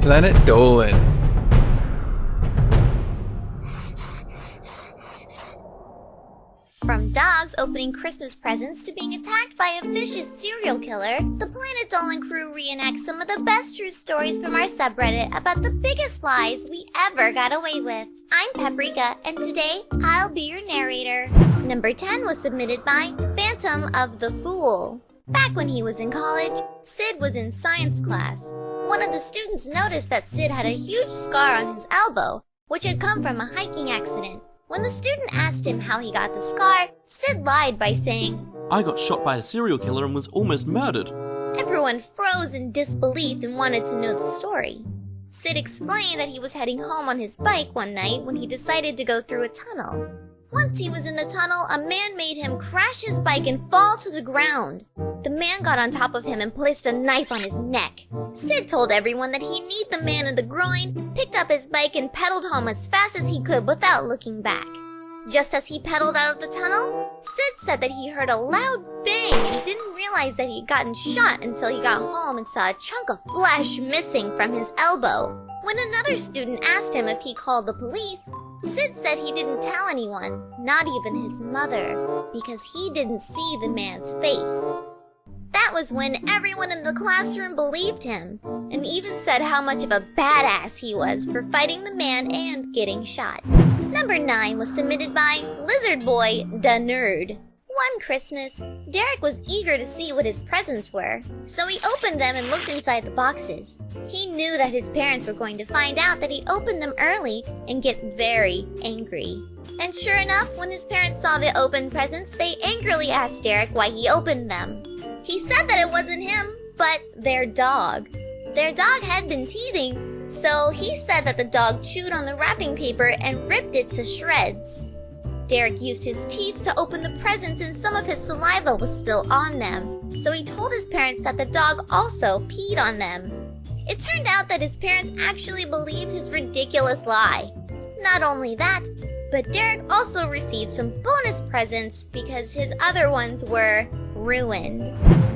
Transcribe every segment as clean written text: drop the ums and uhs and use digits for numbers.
Planet Dolan. From dogs opening Christmas presents to being attacked by a vicious serial killer, the Planet Dolan crew reenacts some of the best true stories from our subreddit about the biggest lies we ever got away with. I'm Paprika, and today I'll be your narrator. Number 10 was submitted by Phantom of the Fool. Back when he was in college, Sid was in science class. One of the students noticed that Sid had a huge scar on his elbow, which had come from a hiking accident. When the student asked him how he got the scar, Sid lied by saying, "I got shot by a serial killer and was almost murdered." Everyone froze in disbelief and wanted to know the story. Sid explained that he was heading home on his bike one night when he decided to go through a tunnel. Once he was in the tunnel, a man made him crash his bike and fall to the ground. The man got on top of him and placed a knife on his neck. Sid told everyone that he kneed the man in the groin, picked up his bike, and pedaled home as fast as he could without looking back. Just as he pedaled out of the tunnel, Sid said that he heard a loud bang and he didn't realize that he had gotten shot until he got home and saw a chunk of flesh missing from his elbow. When another student asked him if he called the police, Sid said he didn't tell anyone, not even his mother, because he didn't see the man's face. That was when everyone in the classroom believed him, and even said how much of a badass he was for fighting the man and getting shot. Number 9 was submitted by Lizard Boy the Nerd. One Christmas, Derek was eager to see what his presents were, so he opened them and looked inside the boxes. He knew that his parents were going to find out that he opened them early and get very angry. And sure enough, when his parents saw the open presents, they angrily asked Derek why he opened them. He said that it wasn't him, but their dog. Their dog had been teething, so he said that the dog chewed on the wrapping paper and ripped it to shreds. Derek used his teeth to open the presents and some of his saliva was still on them, so he told his parents that the dog also peed on them. It turned out that his parents actually believed his ridiculous lie. Not only that, but Derek also received some bonus presents because his other ones were ruined.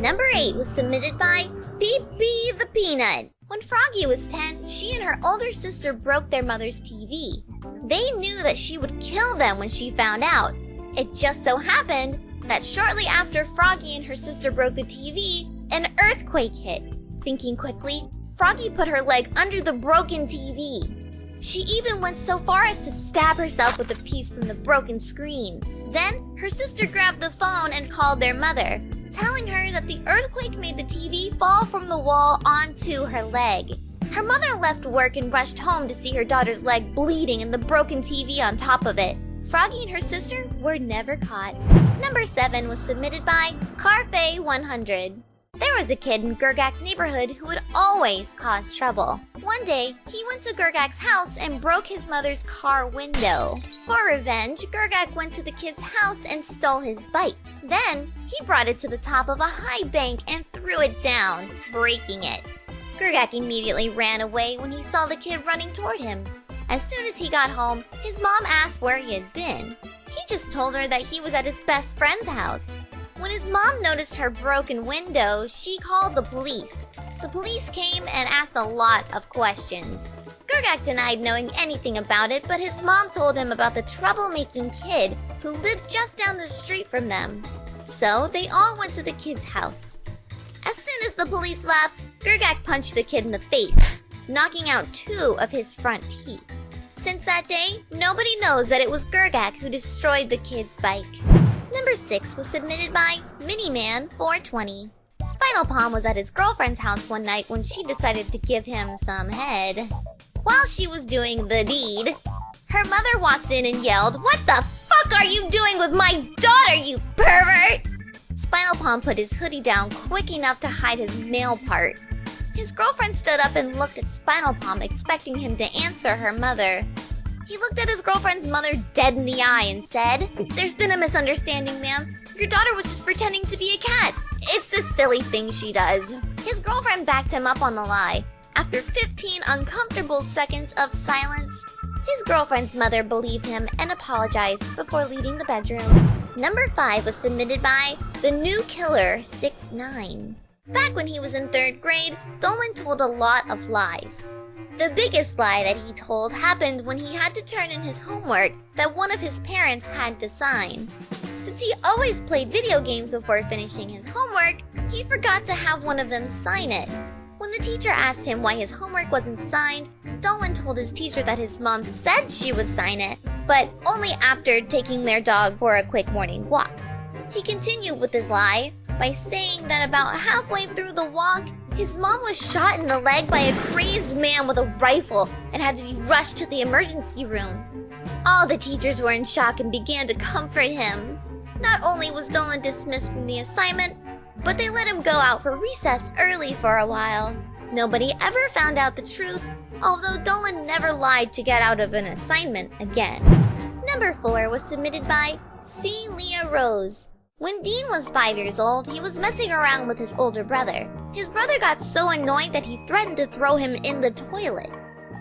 Number 8 was submitted by Pee the Peanut. When Froggy was 10, she and her older sister broke their mother's TV. They knew that she would kill them when she found out. It just so happened that shortly after Froggy and her sister broke the TV, an earthquake hit. Thinking quickly, Froggy put her leg under the broken TV. She even went so far as to stab herself with a piece from the broken screen. Then, her sister grabbed the phone and called their mother, telling her that the earthquake made the TV fall from the wall onto her leg. Her mother left work and rushed home to see her daughter's leg bleeding and the broken TV on top of it. Froggy and her sister were never caught. Number 7 was submitted by Carfe100. There was a kid in Gergak's neighborhood who would always cause trouble. One day, he went to Gergak's house and broke his mother's car window. For revenge, Gergak went to the kid's house and stole his bike. Then, he brought it to the top of a high bank and threw it down, breaking it. Gergak immediately ran away when he saw the kid running toward him. As soon as he got home, his mom asked where he had been. He just told her that he was at his best friend's house. When his mom noticed her broken window, she called the police. The police came and asked a lot of questions. Gergak denied knowing anything about it, but his mom told him about the troublemaking kid who lived just down the street from them. So they all went to the kid's house. As soon as the police left, Gergak punched the kid in the face, knocking out 2 of his front teeth. Since that day, nobody knows that it was Gergak who destroyed the kid's bike. Number 6 was submitted by Miniman420. Spinal Palm was at his girlfriend's house one night when she decided to give him some head. While she was doing the deed, her mother walked in and yelled, "What the fuck are you doing with my daughter, you pervert?" Spinal Palm put his hoodie down quick enough to hide his male part. His girlfriend stood up and looked at Spinal Palm, expecting him to answer her mother. He looked at his girlfriend's mother dead in the eye and said, "There's been a misunderstanding, ma'am. Your daughter was just pretending to be a cat. It's the silly thing she does." His girlfriend backed him up on the lie. After 15 uncomfortable seconds of silence, his girlfriend's mother believed him and apologized before leaving the bedroom. Number 5 was submitted by The New Killer 69. Back when he was in 3rd grade, Dolan told a lot of lies. The biggest lie that he told happened when he had to turn in his homework that one of his parents had to sign. Since he always played video games before finishing his homework, he forgot to have one of them sign it. When the teacher asked him why his homework wasn't signed, Dolan told his teacher that his mom said she would sign it, but only after taking their dog for a quick morning walk. He continued with his lie by saying that about halfway through the walk, his mom was shot in the leg by a crazed man with a rifle and had to be rushed to the emergency room. All the teachers were in shock and began to comfort him. Not only was Dolan dismissed from the assignment, but they let him go out for recess early for a while. Nobody ever found out the truth, although Dolan never lied to get out of an assignment again. Number 4 was submitted by SealiaRose. When Dean was 5 years old, he was messing around with his older brother. His brother got so annoyed that he threatened to throw him in the toilet.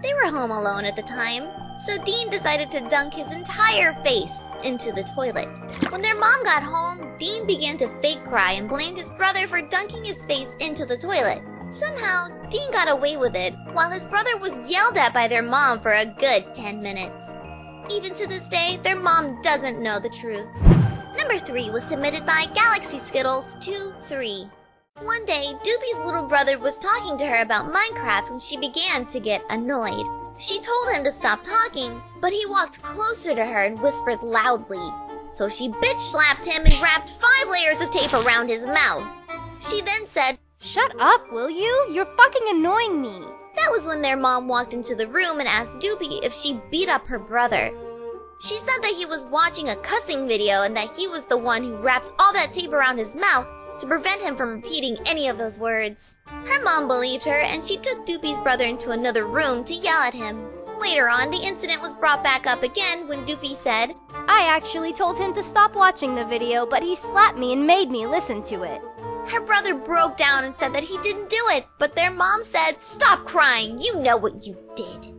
They were home alone at the time, so Dean decided to dunk his entire face into the toilet. When their mom got home, Dean began to fake cry and blamed his brother for dunking his face into the toilet. Somehow, Dean got away with it, while his brother was yelled at by their mom for a good 10 minutes. Even to this day, their mom doesn't know the truth. Number 3 was submitted by Galaxy Skittles 23. One day, Doopy's little brother was talking to her about Minecraft when she began to get annoyed. She told him to stop talking, but he walked closer to her and whispered loudly. So she bitch-slapped him and wrapped 5 layers of tape around his mouth. She then said, "Shut up, will you? You're fucking annoying me." That was when their mom walked into the room and asked Doopy if she beat up her brother. She said that he was watching a cussing video and that he was the one who wrapped all that tape around his mouth to prevent him from repeating any of those words. Her mom believed her and she took Doopy's brother into another room to yell at him. Later on, the incident was brought back up again when Doopy said, "I actually told him to stop watching the video, but he slapped me and made me listen to it." Her brother broke down and said that he didn't do it, but their mom said, "Stop crying, you know what you did."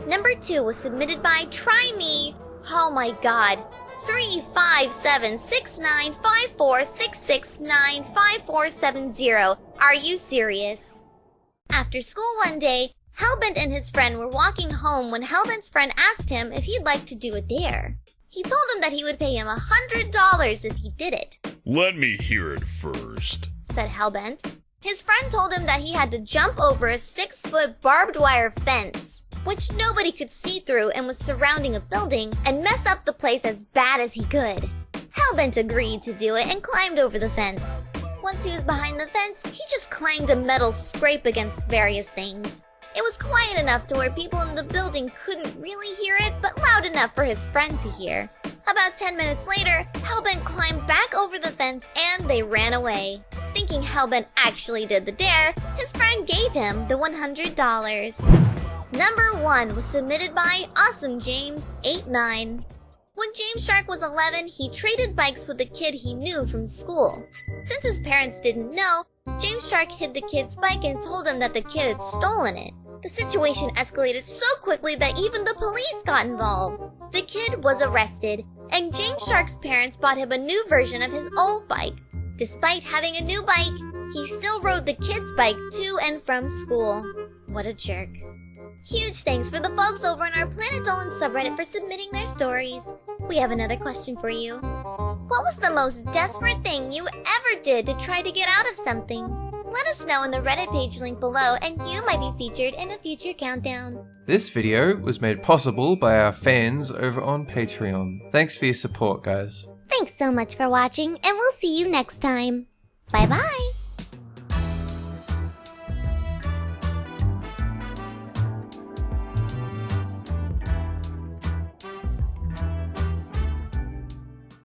Number 2 was submitted by Try Me. Oh my god. 3576954669547 Are you serious? After school one day, Hellbent and his friend were walking home when Hellbent's friend asked him if he'd like to do a dare. He told him that he would pay him $100 if he did it. "Let me hear it first," said Hellbent. His friend told him that he had to jump over a 6-foot barbed wire fence, which nobody could see through and was surrounding a building, and mess up the place as bad as he could. Hellbent agreed to do it and climbed over the fence. Once he was behind the fence, he just clanged a metal scrape against various things. It was quiet enough to where people in the building couldn't really hear it, but loud enough for his friend to hear. About 10 minutes later, Hellbent climbed back over the fence and they ran away. Thinking Hellbent actually did the dare, his friend gave him the $100. Number 1 was submitted by Awesome James 89. When James Shark was 11, he traded bikes with a kid he knew from school. Since his parents didn't know, James Shark hid the kid's bike and told him that the kid had stolen it. The situation escalated so quickly that even the police got involved. The kid was arrested, and James Shark's parents bought him a new version of his old bike. Despite having a new bike, he still rode the kid's bike to and from school. What a jerk. Huge thanks for the folks over on our Planet Dolan subreddit for submitting their stories. We have another question for you. What was the most desperate thing you ever did to try to get out of something? Let us know in the Reddit page link below and you might be featured in a future countdown. This video was made possible by our fans over on Patreon. Thanks for your support, guys. Thanks so much for watching and we'll see you next time. Bye bye!